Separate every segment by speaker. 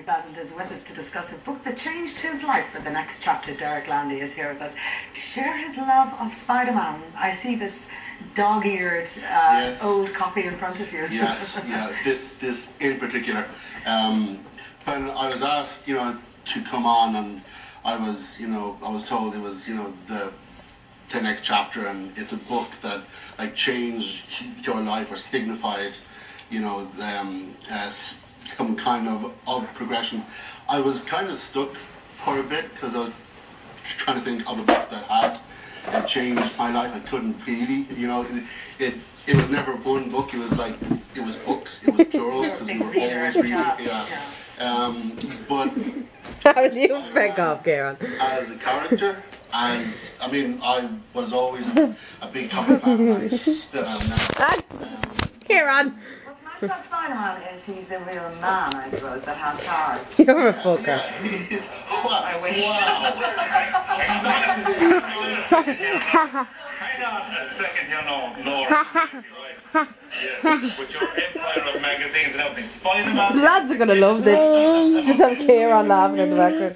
Speaker 1: Pleasant is with us to discuss a book that changed his life for the next chapter. Derek Landy is here with us to share his love of Spider-Man. I see this dog-eared
Speaker 2: Yes.
Speaker 1: old copy in front of you.
Speaker 2: Yes, yeah, this in particular. When I was asked, to come on, and I was told it was, the next chapter, and it's a book that changed your life or signified, some kind of progression. I was kind of stuck for a bit because I was trying to think of a book that had changed my life. I couldn't really, it was never one book. It was books. It was plural because we were always reading. But
Speaker 3: how do you pick up, Karen?
Speaker 2: As a character, I was always a big comic fan. I still am now.
Speaker 3: Karen!
Speaker 1: What's nice about Spider-Man is he's a real man, I suppose, that has powers.
Speaker 3: You're a fucker.
Speaker 1: I wish.
Speaker 4: Hang on a second here, no. Yes, with your empire of magazines and everything. Spider-Man.
Speaker 3: Lads are gonna love this. Just have Karen laughing in the background.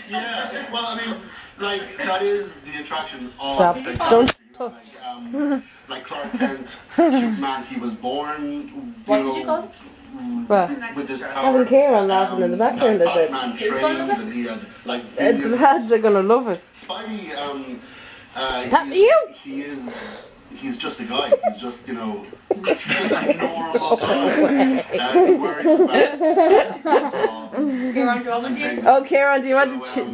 Speaker 2: Yeah, well, that is the attraction of
Speaker 3: Stop. Don't touch.
Speaker 2: Clark Kent, Superman, he was born, with his power.
Speaker 3: Having Karen laughing in the background, is it?
Speaker 2: Batman trained, and he had,
Speaker 3: The lads are gonna love it.
Speaker 2: Spidey, he's just a guy. He's just, he's just a normal guy. He worries about
Speaker 3: Oh, Karen, do you want to,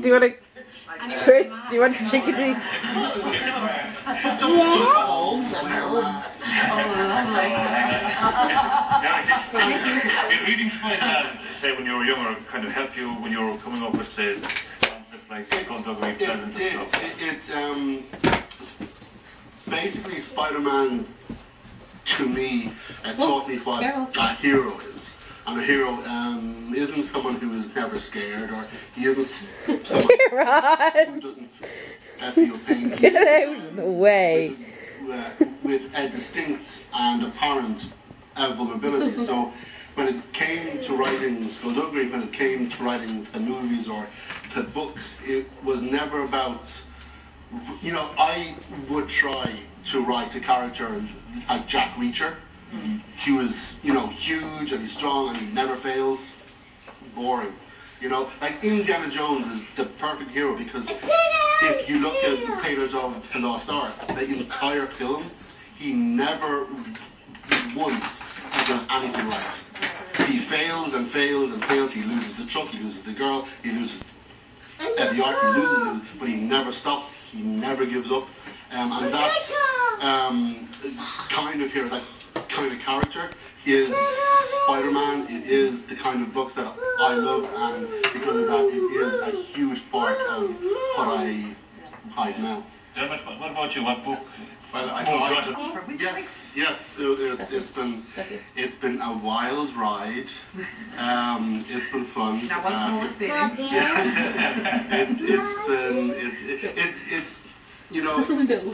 Speaker 3: Chris, do you want to chickadee?
Speaker 4: Did reading Spider-Man, say when you were younger, kind of help you when you were coming up with, say, concepts like Skulduggery, Pleasant and stuff?
Speaker 2: Basically, Spider-Man, to me, taught me what a hero is. And a hero isn't someone who is never scared, or he isn't someone who doesn't feel pain.
Speaker 3: Get out of the way.
Speaker 2: With a distinct and apparent vulnerability. So when it came to writing Skulduggery, when it came to writing the movies or the books, it was never about, I would try to write a character like Jack Reacher. Mm-hmm. He was, huge and he's strong and he never fails. Boring. Indiana Jones is the perfect hero because if you look at Raiders of the Lost Ark, the entire film, he never once does anything right. He fails and fails and fails. He loses the truck, he loses the girl, he loses the ark, he loses it, but he never stops, he never gives up. And that's kind of hero, that kind of character is Spider-Man. It is the kind of book that I love, and because of that, it is a huge part of what I hide now.
Speaker 4: Dermot, what about you? What book?
Speaker 2: Well, yes. It's been a wild ride. It's been fun.
Speaker 1: Now, what's more feeling?
Speaker 2: It's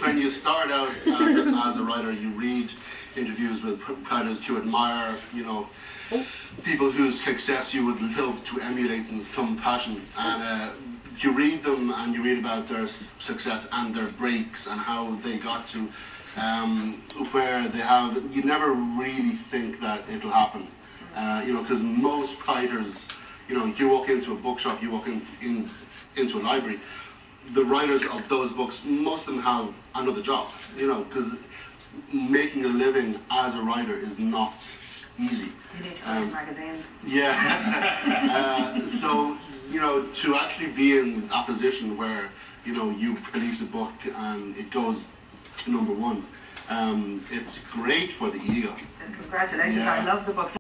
Speaker 2: when you start out as a writer, you read interviews with writers you admire, people whose success you would love to emulate in some fashion, and you read them and you read about their success and their breaks and how they got to where they have. You never really think that it'll happen, because most writers, you walk into a bookshop, you walk into a library, the writers of those books, most of them have another job, because making a living as a writer is not easy.
Speaker 1: You need to write magazines.
Speaker 2: Yeah. So, to actually be in a position where, you release a book and it goes to #1, it's great for the ego.
Speaker 1: And congratulations,
Speaker 2: Yeah.
Speaker 1: I love the books.